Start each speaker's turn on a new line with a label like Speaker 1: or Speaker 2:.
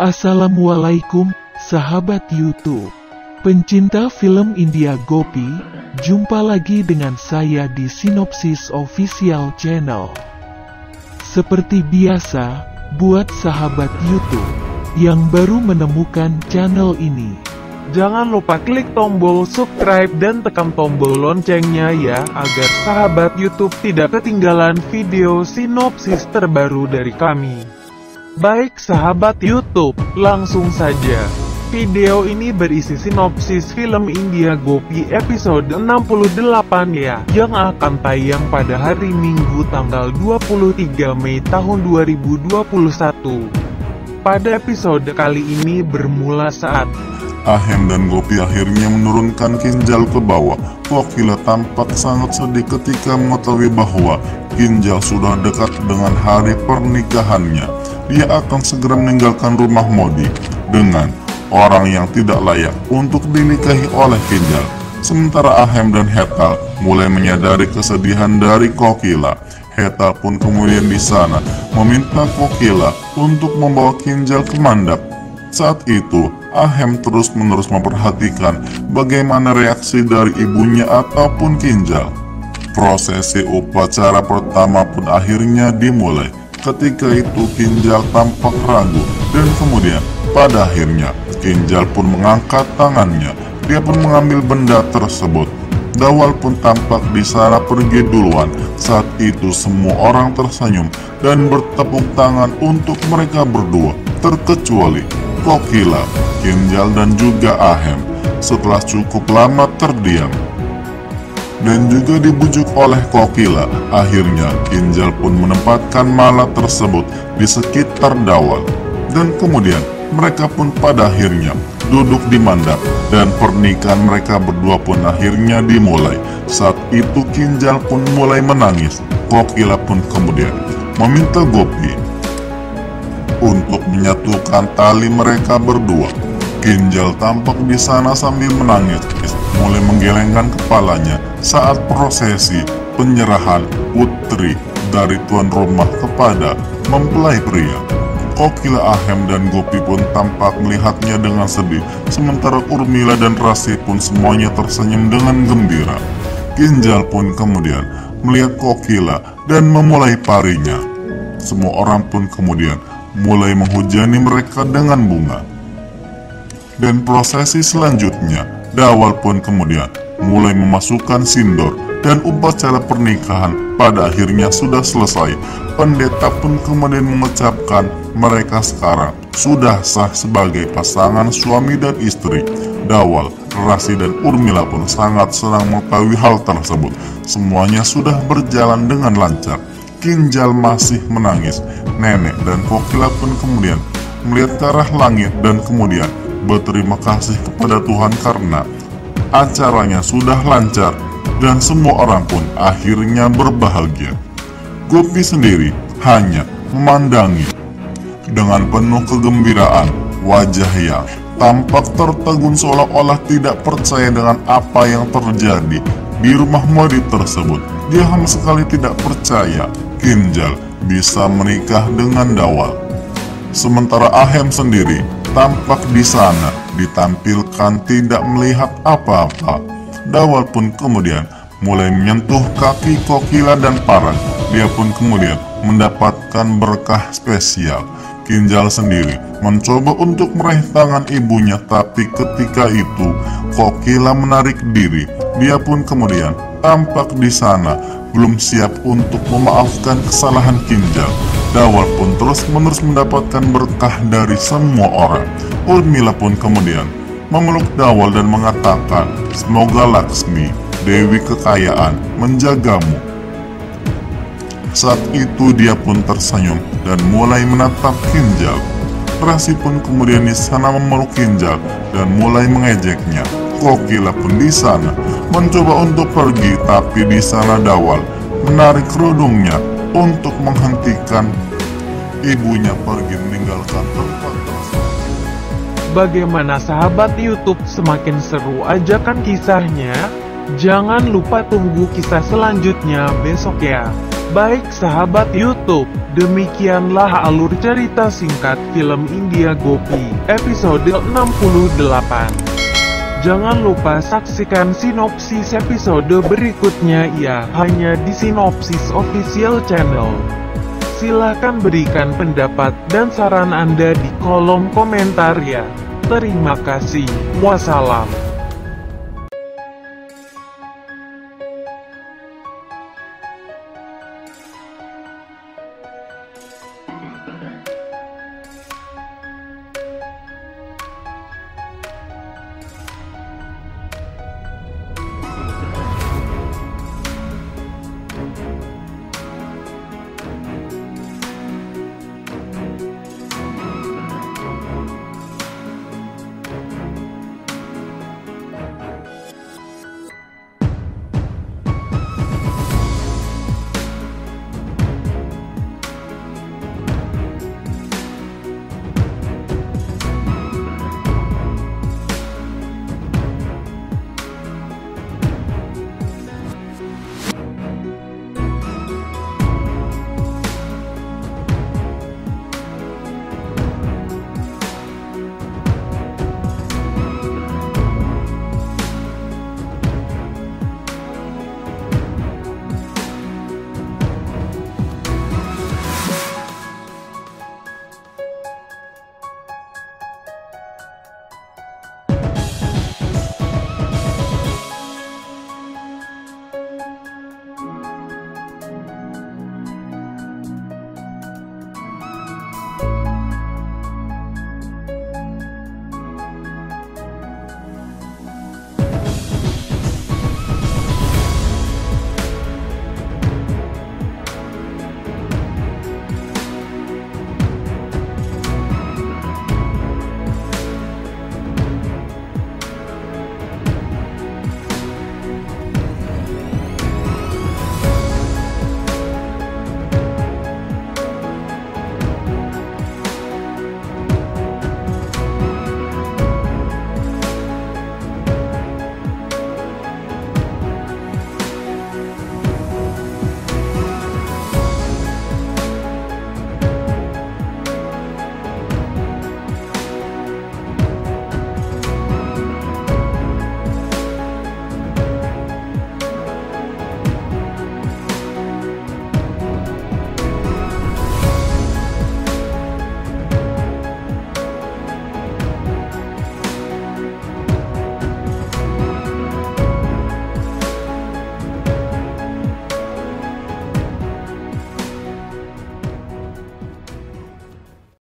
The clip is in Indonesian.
Speaker 1: Assalamualaikum, sahabat YouTube. Pencinta film India Gopi, jumpa lagi dengan saya di Sinopsis Official Channel. Seperti biasa, buat sahabat YouTube yang baru menemukan channel ini, jangan lupa klik tombol subscribe dan tekan tombol loncengnya ya, agar sahabat YouTube tidak ketinggalan video sinopsis terbaru dari kami. Baik sahabat YouTube, langsung saja. Video ini berisi sinopsis film India Gopi episode 68 ya, yang akan tayang pada hari Minggu tanggal 23 Mei tahun 2021. Pada episode kali ini bermula saat
Speaker 2: Ahem dan Gopi akhirnya menurunkan Kinjal ke bawah. Kokila tampak sangat sedih ketika mengetahui bahwa Kinjal sudah dekat dengan hari pernikahannya. Dia akan segera meninggalkan rumah Modi dengan orang yang tidak layak untuk dinikahi oleh Kinjal. Sementara Ahem dan Hetal mulai menyadari kesedihan dari Kokila. Hetal pun kemudian di sana meminta Kokila untuk membawa Kinjal ke mandap. Saat itu, Ahem terus-menerus memperhatikan bagaimana reaksi dari ibunya ataupun Kinjal. Prosesi upacara pertama pun akhirnya dimulai. Ketika itu Kinjal tampak ragu dan kemudian pada akhirnya Kinjal pun mengangkat tangannya. Dia pun mengambil benda tersebut. Dawal pun tampak di sana pergi duluan. Saat itu semua orang tersenyum dan bertepuk tangan untuk mereka berdua, terkecuali Kokila, Kinjal dan juga Ahem. Setelah cukup lama terdiam dan juga dibujuk oleh Kokila, akhirnya Kinjal pun menempatkan mala tersebut di sekitar Dawal. Dan kemudian mereka pun pada akhirnya duduk di mandap dan pernikahan mereka berdua pun akhirnya dimulai. Saat itu Kinjal pun mulai menangis. Kokila pun kemudian meminta Gopi untuk menyatukan tali mereka berdua. Kinjal tampak di sana sambil menangis, mulai menggelengkan kepalanya saat prosesi penyerahan putri dari tuan rumah kepada mempelai pria. Kokila, Ahem dan Gopi pun tampak melihatnya dengan sedih, sementara Urmila dan Rasi pun semuanya tersenyum dengan gembira. Kinjal pun kemudian melihat Kokila dan memulai parinya. Semua orang pun kemudian mulai menghujani mereka dengan bunga. Dan prosesi selanjutnya, Dawal pun kemudian mulai memasukkan sindor dan upacara pernikahan pada akhirnya sudah selesai. Pendeta pun kemudian mengucapkan mereka sekarang sudah sah sebagai pasangan suami dan istri. Dawal, Rasi dan Urmila pun sangat senang mengetahui hal tersebut. Semuanya sudah berjalan dengan lancar. Kinjal masih menangis. Nenek dan Kokila pun kemudian melihat ke arah langit dan kemudian berterima kasih kepada Tuhan karena acaranya sudah lancar dan semua orang pun akhirnya berbahagia. Gopi sendiri hanya memandangi dengan penuh kegembiraan, wajah yang tampak tertegun seolah-olah tidak percaya dengan apa yang terjadi di rumah Modi tersebut. Dia sama sekali tidak percaya Kinjal bisa menikah dengan Dawal. Sementara Ahem sendiri tampak di sana ditampilkan tidak melihat apa-apa. Dawal pun kemudian mulai menyentuh kaki Kokila dan Paran. Dia pun kemudian mendapatkan berkah spesial. Kinjal sendiri mencoba untuk meraih tangan ibunya, tapi ketika itu Kokila menarik diri. Dia pun kemudian tampak di sana belum siap untuk memaafkan kesalahan Kinjal. Dawal pun terus-menerus mendapatkan berkah dari semua orang. Urmila pun kemudian memeluk Dawal dan mengatakan, semoga Laksmi, Dewi Kekayaan, menjagamu. Saat itu dia pun tersenyum dan mulai menatap Kinjal. Rasi pun kemudian di sana memeluk Kinjal dan mulai mengejeknya. Kokila pun di sana mencoba untuk pergi, tapi di sana Dawal menarik kerudungnya untuk menghentikan ibunya pergi meninggalkan tempat tersebut.
Speaker 1: Bagaimana sahabat YouTube, semakin seru aja kan kisahnya? Jangan lupa tunggu kisah selanjutnya besok ya. Baik sahabat YouTube, demikianlah alur cerita singkat film India Gopi, episode 68. Jangan lupa saksikan sinopsis episode berikutnya ya, hanya di Sinopsis Official Channel. Silahkan berikan pendapat dan saran Anda di kolom komentar ya. Terima kasih. Wassalam.